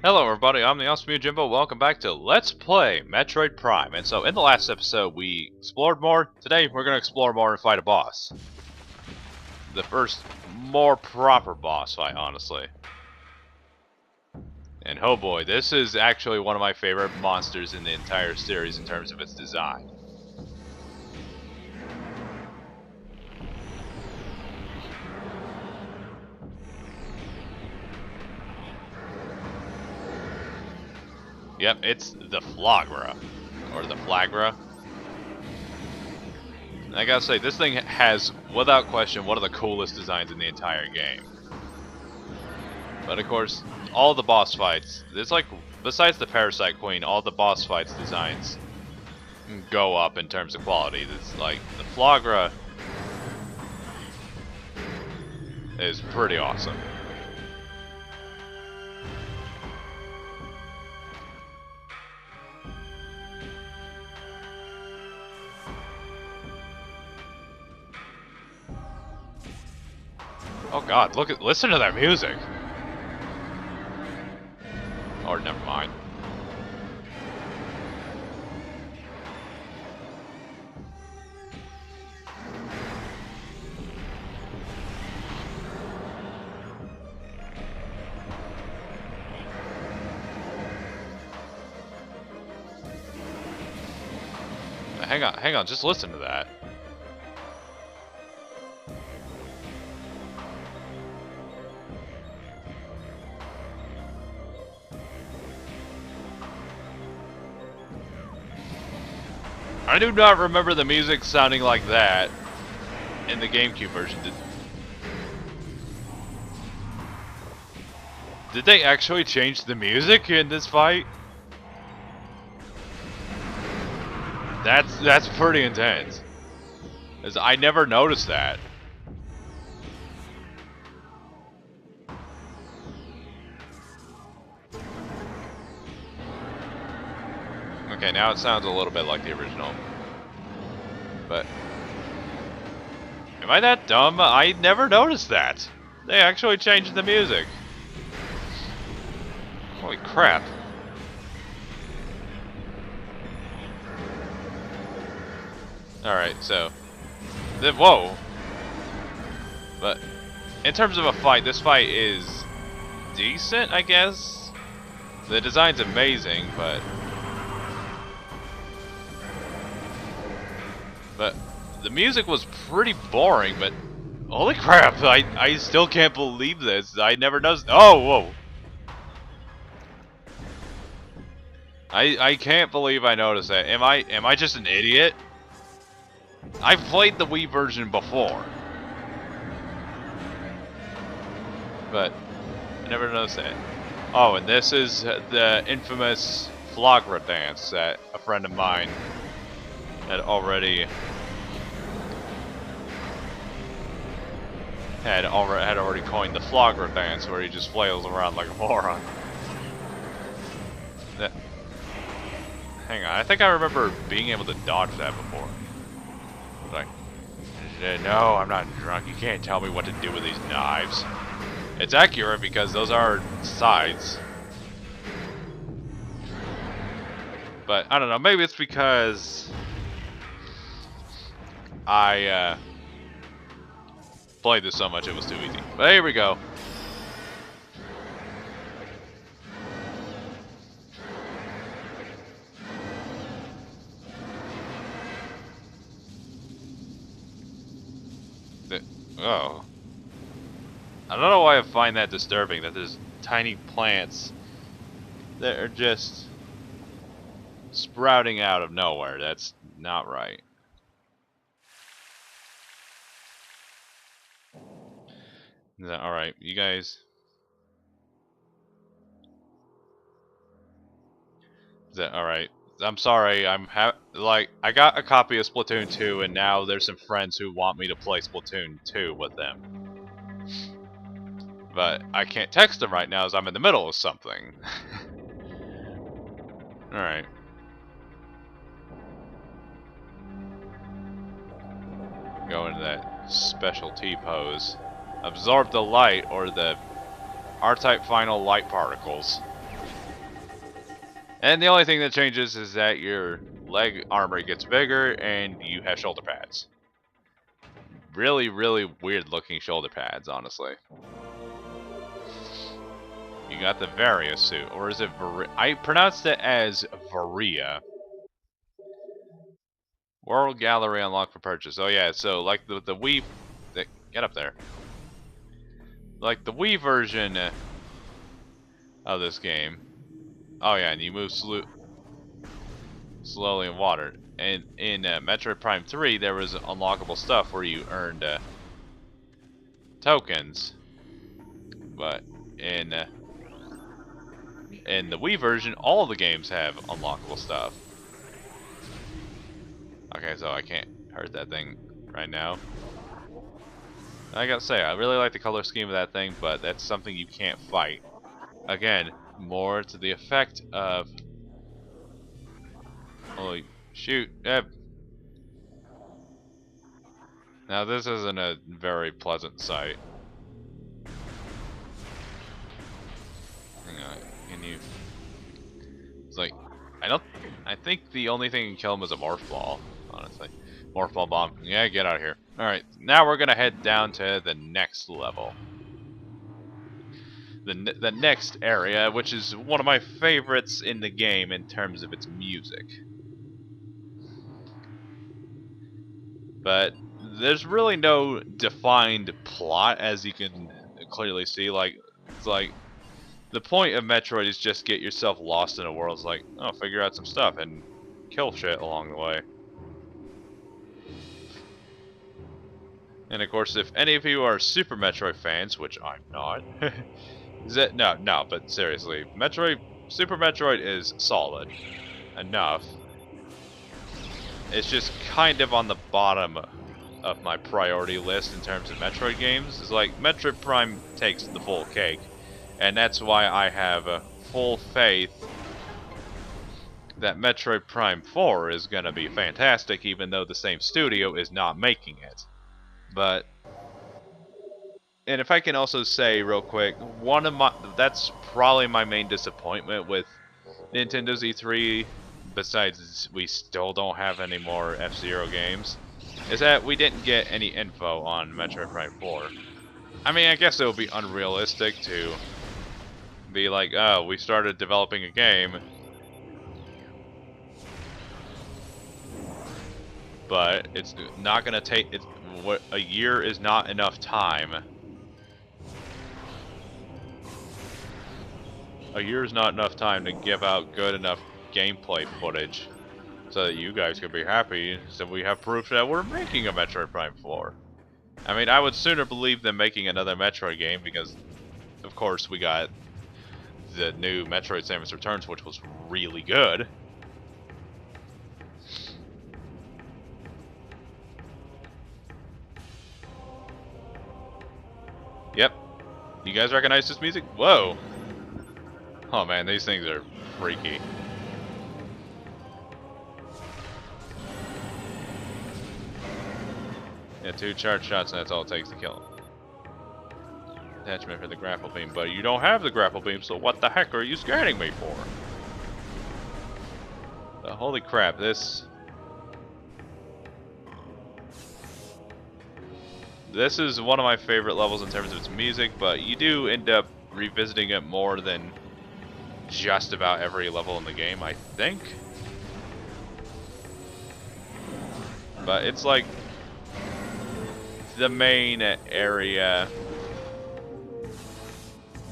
Hello everybody, I'm the Awesome Jimbo. Welcome back to Let's Play Metroid Prime. And so in the last episode we explored more. Today we're going to explore more and fight a boss. The first more proper boss fight, honestly. And oh boy, this is actually one of my favorite monsters in the entire series in terms of its design. Yep, it's the Flagra. Or the Flagra. I gotta say, this thing has, without question, one of the coolest designs in the entire game. But of course, all the boss fights, it's like, besides the Parasite Queen, all the boss fights designs go up in terms of quality. It's like, the Flagra is pretty awesome. Oh god, listen to that music! Or never mind. Hang on, just listen to that. I do not remember the music sounding like that in the GameCube version. Did they actually change the music in this fight? That's pretty intense. As I never noticed that. Okay, now it sounds a little bit like the original. But am I that dumb? I never noticed that. They actually changed the music. Holy crap. Alright, so whoa. But in terms of a fight, this fight is decent, I guess. The design's amazing, but the music was pretty boring, but holy crap, I still can't believe this. I never noticed. Oh, whoa. I can't believe I noticed that. Am I just an idiot? I've played the Wii version before, but I never noticed that. Oh, and this is the infamous Flagra dance that a friend of mine had already coined, the Flagra dance, where he just flails around like a moron. Hang on, I think I remember being able to dodge that before. Like, no, I'm not drunk. You can't tell me what to do with these knives. It's accurate because those are sides. But I don't know. Maybe it's because I played this so much it was too easy. But here we go. Oh. I don't know why I find that disturbing, that there's tiny plants that are just sprouting out of nowhere. That's not right. Alright, you guys. Is that alright? I'm sorry, I got a copy of Splatoon 2 and now there's some friends who want me to play Splatoon 2 with them. But I can't text them right now as I'm in the middle of something. Alright. Go into that special T pose. Absorb the light, or the R-type final light particles. And the only thing that changes is that your leg armor gets bigger and you have shoulder pads. Really, really weird looking shoulder pads, honestly. You got the Varia suit, or is it I pronounced it as Varia. World Gallery unlocked for purchase. Oh yeah, so like the Wii, get up there. Like the Wii version of this game. Oh yeah, and you move slowly in water. And in Metroid Prime 3, there was unlockable stuff where you earned tokens, but in uh, in the Wii version, all the games have unlockable stuff. Okay, so I can't hurt that thing right now. I gotta say, I really like the color scheme of that thing, but that's something you can't fight. Again, more to the effect of... Holy shoot. Now this isn't a very pleasant sight. Hang on, can you... It's like, I think the only thing that can kill him is a morph ball, honestly. Morph ball bomb. Yeah, get out of here. Alright, now we're gonna head down to the next level. The next area, which is one of my favorites in the game in terms of its music. But there's really no defined plot, as you can clearly see. Like, it's like the point of Metroid is just get yourself lost in a world. It's like, oh, figure out some stuff and kill shit along the way. And of course, if any of you are Super Metroid fans, which I'm not, no, but seriously, Super Metroid is solid enough. It's just kind of on the bottom of my priority list in terms of Metroid games. It's like Metroid Prime takes the full cake, and that's why I have full faith that Metroid Prime 4 is gonna be fantastic, even though the same studio is not making it. But, and if I can also say real quick, that's probably my main disappointment with Nintendo's E3, besides we still don't have any more F-Zero games, is that we didn't get any info on Metroid Prime 4. I mean, I guess it would be unrealistic to be like, oh, we started developing a game, but it's not gonna take, what, a year is not enough time. A year is not enough time to give out good enough gameplay footage so that you guys can be happy, so we have proof that we're making a Metroid Prime 4. I mean, I would sooner believe them making another Metroid game because, of course, we got the new Metroid Samus Returns, which was really good. Yep. You guys recognize this music? Whoa! Oh man, these things are freaky. Yeah, 2 charge shots and that's all it takes to kill him. Attachment for the grapple beam, but you don't have the grapple beam, so what the heck are you scanning me for? Holy crap, this is one of my favorite levels in terms of its music, but you do end up revisiting it more than just about every level in the game, I think. But it's like the main area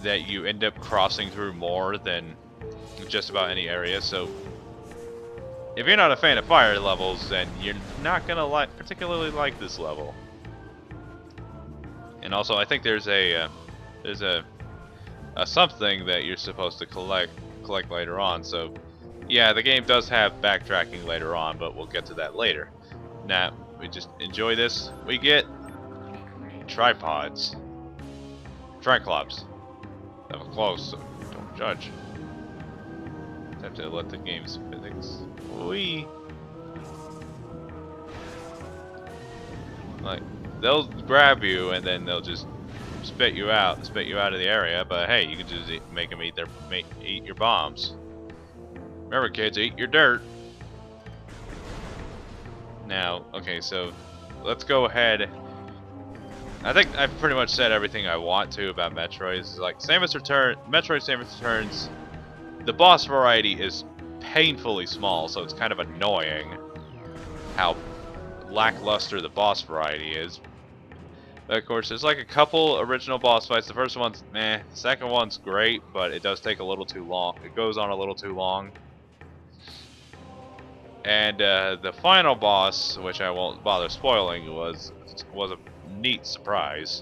that you end up crossing through more than just about any area, so if you're not a fan of fire levels, then you're not gonna particularly like this level. And also, I think there's a something that you're supposed to collect later on. So, yeah, the game does have backtracking later on, but we'll get to that later. Now, we just enjoy this. We get tripods, triclops. That was close, so don't judge. Have to let the game's physics. Wee. Like, they'll grab you and then they'll just spit you out of the area. But hey, you can just make them eat your bombs. Remember, kids, eat your dirt. Now, okay, so let's go ahead. I think I've pretty much said everything I want to about Metroid. It's like Samus Metroid Samus Returns. The boss variety is painfully small, so it's kind of annoying how lackluster the boss variety is. But of course, there's like a couple original boss fights. The first one's meh. The second one's great, but it does take a little too long. It goes on a little too long. And the final boss, which I won't bother spoiling, was a neat surprise.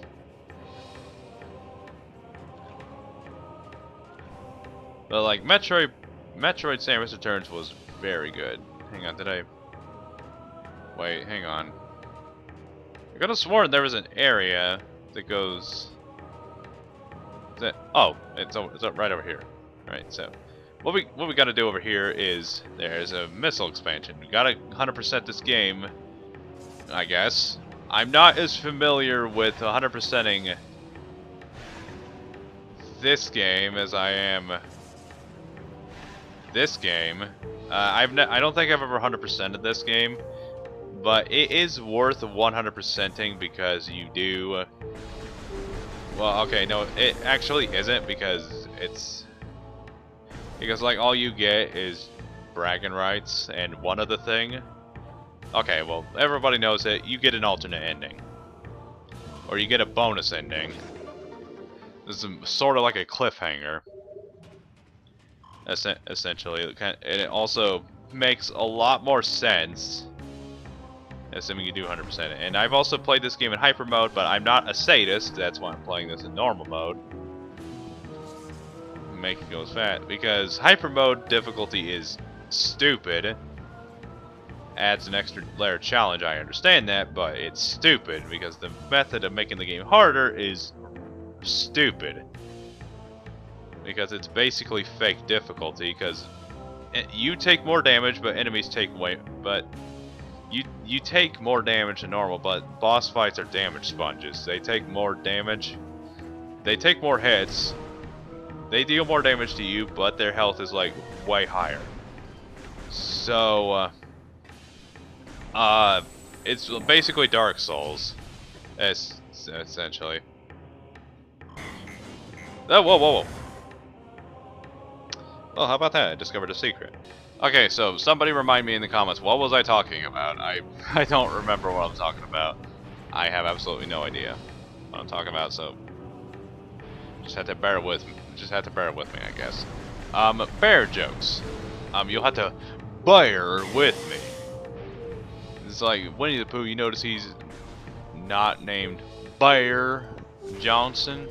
But like Metroid Samus Returns was very good. Hang on, wait, hang on. I could have sworn there was an area that goes. Oh, it's right over here. All right, so what we got to do over here is there's a missile expansion. We got to 100% this game, I guess. I'm not as familiar with 100%ing this game as I am this game. I don't think I've ever 100%ed this game, but it is worth 100%ing because you do. Well, okay, no, it actually isn't because like all you get is bragging rights and one other thing. Okay, well, everybody knows it. You get an alternate ending, or you get a bonus ending. This is sort of like a cliffhanger. Essentially, and it also makes a lot more sense, assuming you do 100%. And I've also played this game in hyper mode, but I'm not a sadist. That's why I'm playing this in normal mode. Make it go as fast because hyper mode difficulty is stupid. Adds an extra layer of challenge. I understand that, but it's stupid because the method of making the game harder is stupid. Because it's basically fake difficulty. Because you take more damage, but enemies take you take more damage than normal. But boss fights are damage sponges. They take more damage. They take more hits. They deal more damage to you, but their health is like way higher. So it's basically Dark Souls, essentially. Oh, whoa. Well, how about that? I discovered a secret. Okay, so somebody remind me in the comments, what was I talking about? I don't remember what I'm talking about. I have absolutely no idea what I'm talking about, so just have to bear with me. I guess. Bear jokes. You'll have to bear with me. It's like Winnie the Pooh. You notice he's not named Bear Johnson.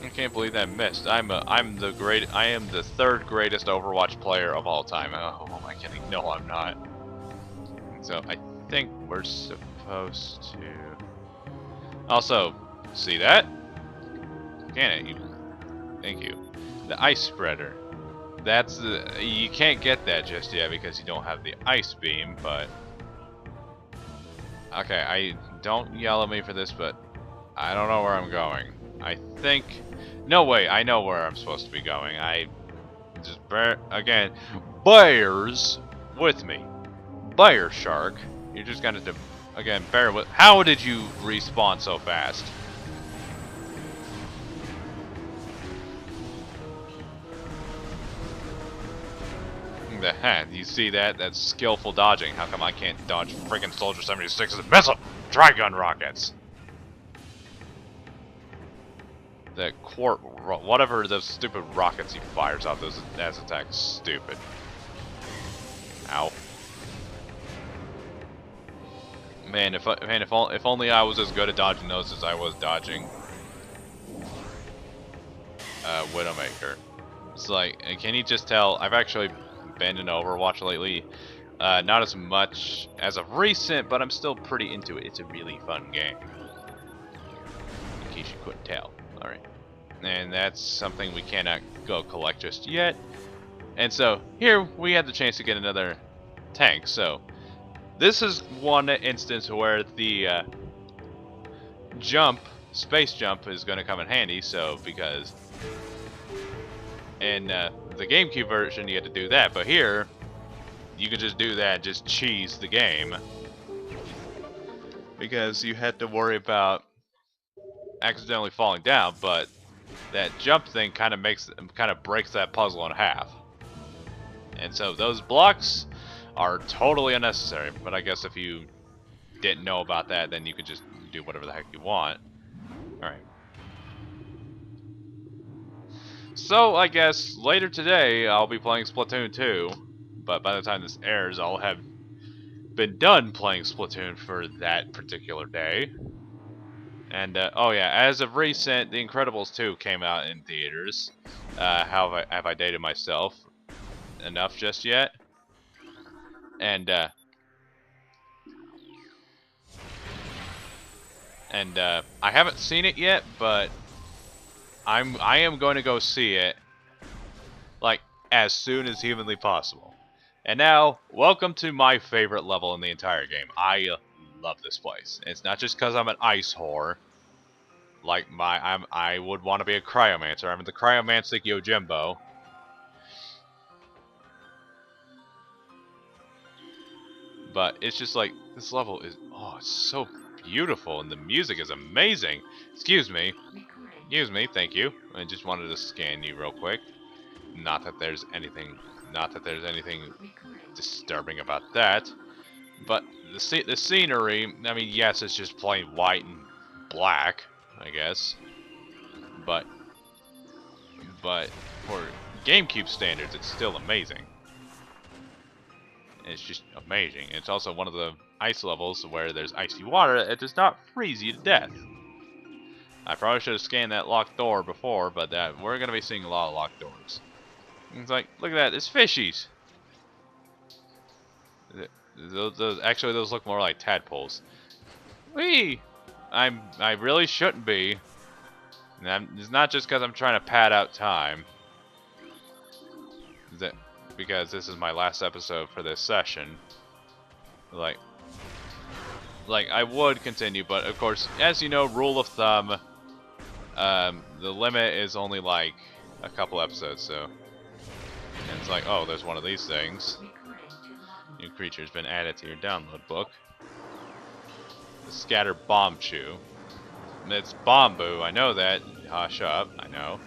I can't believe that missed. I am the third greatest Overwatch player of all time. Oh, am I kidding? No, I'm not. So I think we're supposed to. Also, see that? Can it? Thank you. The ice spreader. That's the. You can't get that just yet because you don't have the ice beam. But okay, I don't yell at me for this, but I don't know where I'm going. I think. No way, I know where I'm supposed to be going. I just again, bears with me. Bear shark. You're just gonna again bear with. How did you respawn so fast? The heck? You see that? That's skillful dodging. How come I can't dodge freaking Soldier 76's missile Trigun rockets? The whatever those stupid rockets he fires out, those as attacks, stupid. Ow. Man, if only I was as good at dodging those as I was dodging Widowmaker. It's like, can you just tell? I've actually been in Overwatch lately. Not as much as of recent, but I'm still pretty into it. It's a really fun game. In case you couldn't tell. Alright. And that's something we cannot go collect just yet. And so, here we had the chance to get another tank. So this is one instance where the space jump, is going to come in handy. So because in the GameCube version you had to do that, but here you can just do that, just cheese the game, because you had to worry about accidentally falling down, but that jump thing kind of breaks that puzzle in half. And so those blocks are totally unnecessary, but I guess if you didn't know about that, then you could just do whatever the heck you want. Alright. So, I guess later today, I'll be playing Splatoon 2, but by the time this airs, I'll have been done playing Splatoon for that particular day. And, oh yeah, as of recent, The Incredibles 2 came out in theaters. Have I dated myself enough just yet? And, I haven't seen it yet, but I am going to go see it, like, as soon as humanly possible. And now, welcome to my favorite level in the entire game. I love this place. It's not just because I'm an ice whore. Like I would want to be a cryomancer. I'm the cryomantic Yojimbo. But it's just like, this level is, oh, it's so beautiful, and the music is amazing. Excuse me, thank you. I just wanted to scan you real quick. Not that there's anything disturbing about that. But the scenery, I mean, yes, it's just plain white and black, I guess. But for GameCube standards, it's still amazing. It's just amazing. It's also one of the ice levels where there's icy water. It does not freeze you to death. I probably should have scanned that locked door before, but we're going to be seeing a lot of locked doors. It's like, look at that, it's fishies. Actually, those look more like tadpoles. Whee! I really shouldn't be. And it's not just because I'm trying to pad out time. Because this is my last episode for this session. Like I would continue, but of course, as you know, rule of thumb, the limit is only like a couple episodes, so. And it's like, oh, there's one of these things. New creature's been added to your download book. The Scatter Bomb Chew. It's Bombu, I know that. Hush up, I know.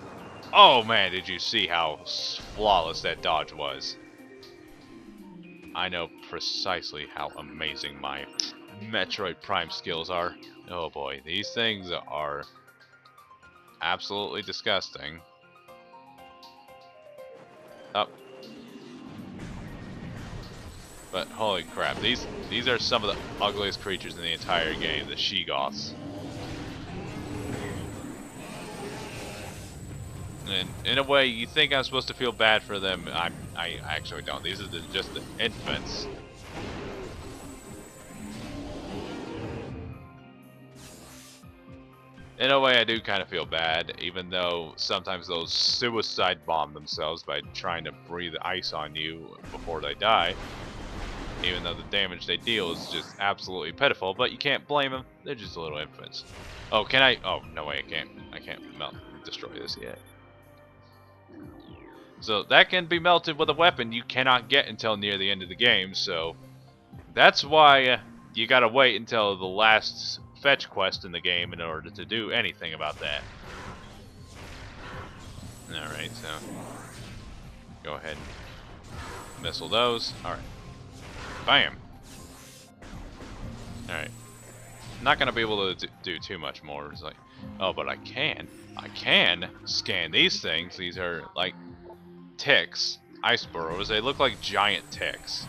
Oh man, did you see how flawless that dodge was? I know precisely how amazing my Metroid Prime skills are. Oh boy, these things are absolutely disgusting. Up. But holy crap, these are some of the ugliest creatures in the entire game, the She-Goths. And in a way, you think I'm supposed to feel bad for them. I actually don't. These are just the infants. In a way, I do kind of feel bad, even though sometimes they'll suicide bomb themselves by trying to breathe ice on you before they die. Even though the damage they deal is just absolutely pitiful, but you can't blame them. They're just little infants. Oh, can I? Oh, no way, I can't. I can't destroy this yet. So that can be melted with a weapon you cannot get until near the end of the game, so that's why you gotta wait until the last fetch quest in the game in order to do anything about that. Alright, so go ahead and missile those. Alright. Bam! Alright. Not gonna be able to do too much more. It's like, oh, but I can scan these things. These are like ticks, ice burrows. They look like giant ticks.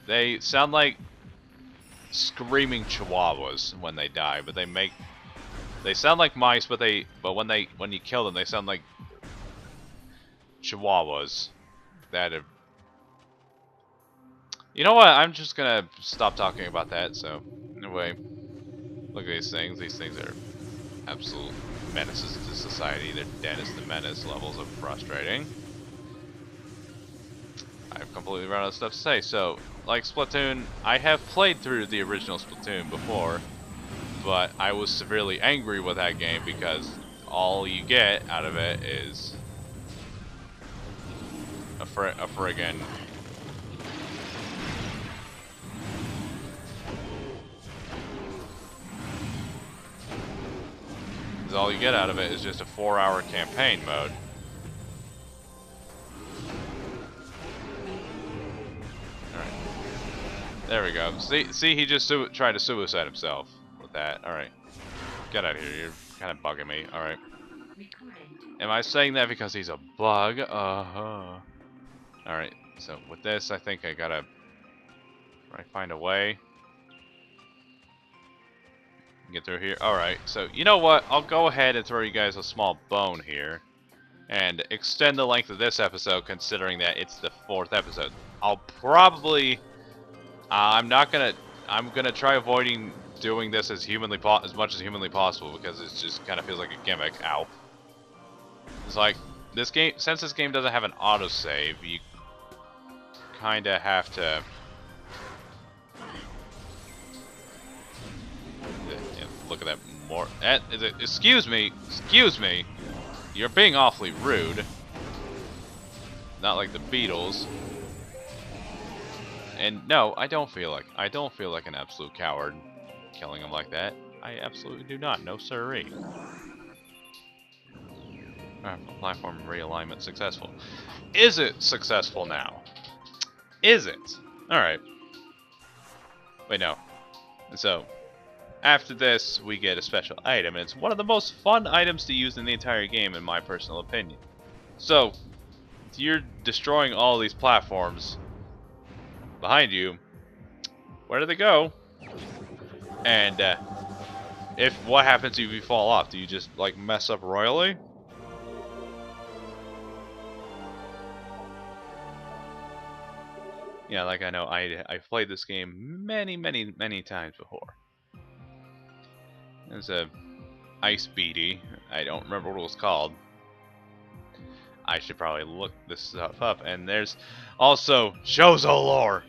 They sound like screaming chihuahuas when they die, but they sound like mice, but when you kill them, they sound like chihuahuas that have. You know what? I'm just gonna stop talking about that. So anyway, look at these things. These things are absolute menaces to society. They're Dennis the Menace levels of frustrating. I've completely run out of stuff to say. So, like Splatoon, I have played through the original Splatoon before, but I was severely angry with that game because all you get out of it is a friggin' all you get out of it is just a 4-hour campaign mode. Alright. There we go. See, he just tried to suicide himself with that. Alright. Get out of here. You're kind of bugging me. Alright. Am I saying that because he's a bug? Uh-huh. Alright. So, with this, I think I gotta find a way. Get through here. Alright, so you know what? I'll go ahead and throw you guys a small bone here. And extend the length of this episode considering that it's the 4th episode. I'll probably... I'm gonna try avoiding doing this as much as humanly possible because it just kind of feels like a gimmick. Ow. It's like, this game... Since this game doesn't have an autosave, you kind of have to... Look at that more. Excuse me. You're being awfully rude. Not like the Beatles. And no, I don't feel like an absolute coward killing him like that. I absolutely do not. No siree. Platform realignment successful. Is it successful now? Is it? Alright. Wait, no. So, after this, we get a special item, and it's one of the most fun items to use in the entire game, in my personal opinion. So, you're destroying all these platforms behind you. Where do they go? And, what happens if you fall off? Do you just, like, mess up royally? Yeah, like I know, I've played this game many times before. There's a Ice Beady. I don't remember what it was called. I should probably look this stuff up. And there's also Shozo lore.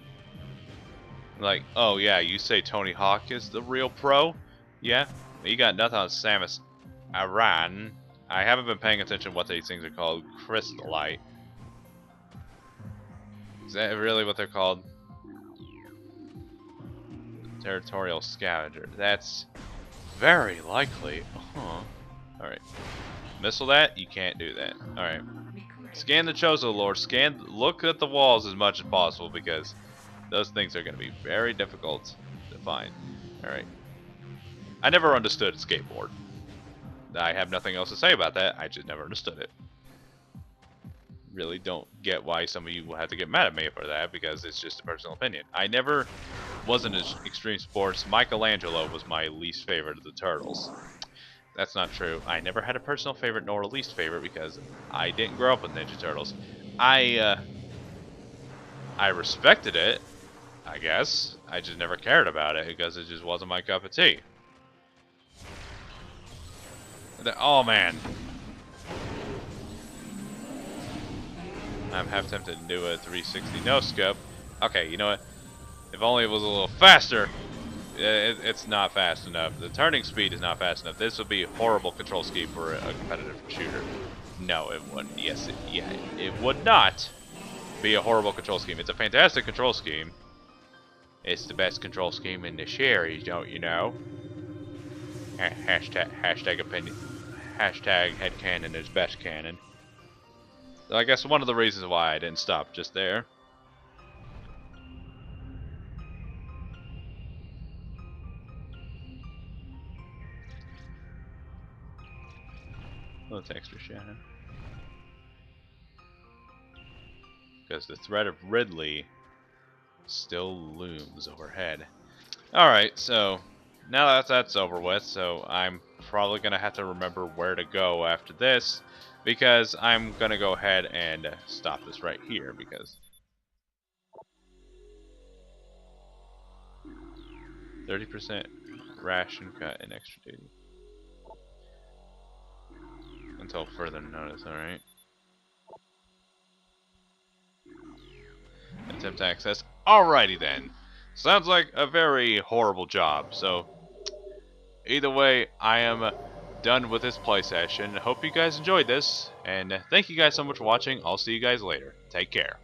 Like, oh yeah, you say Tony Hawk is the real pro? Yeah? You got nothing on Samus Aran. I haven't been paying attention what these things are called. Crystallite. Is that really what they're called? Territorial Scavenger. That's very likely. Uh-huh. Alright. Missile that? You can't do that. Alright. Scan the Chozo lore. Look at the walls as much as possible because those things are going to be very difficult to find. Alright. I never understood skateboard. I have nothing else to say about that. I just never understood it. Really don't get why some of you will have to get mad at me for that because it's just a personal opinion. I never was into extreme sports. Michelangelo was my least favorite of the Turtles. That's not true. I never had a personal favorite nor a least favorite because I didn't grow up with Ninja Turtles. I respected it, I guess. I just never cared about it because it just wasn't my cup of tea. Oh man. I'm half tempted to do a 360 no scope. Okay, you know what? If only it was a little faster. It's not fast enough. The turning speed is not fast enough. This would be a horrible control scheme for a competitive shooter. No, it wouldn't. Yes, it would not be a horrible control scheme. It's a fantastic control scheme. It's the best control scheme in the series, don't you know? Hashtag opinion. Hashtag headcanon is best canon. So I guess one of the reasons why I didn't stop just there. Oh, it's extra shadow. Because the threat of Ridley still looms overhead. Alright, so now that that's over with, so I'm probably going to have to remember where to go after this, because I'm going to go ahead and stop this right here, because 30% ration cut and extra duty. Until further notice, alright? attempt access. Alrighty then. Sounds like a very horrible job. So, either way, I am done with this play session. Hope you guys enjoyed this, and thank you guys so much for watching. I'll see you guys later. Take care.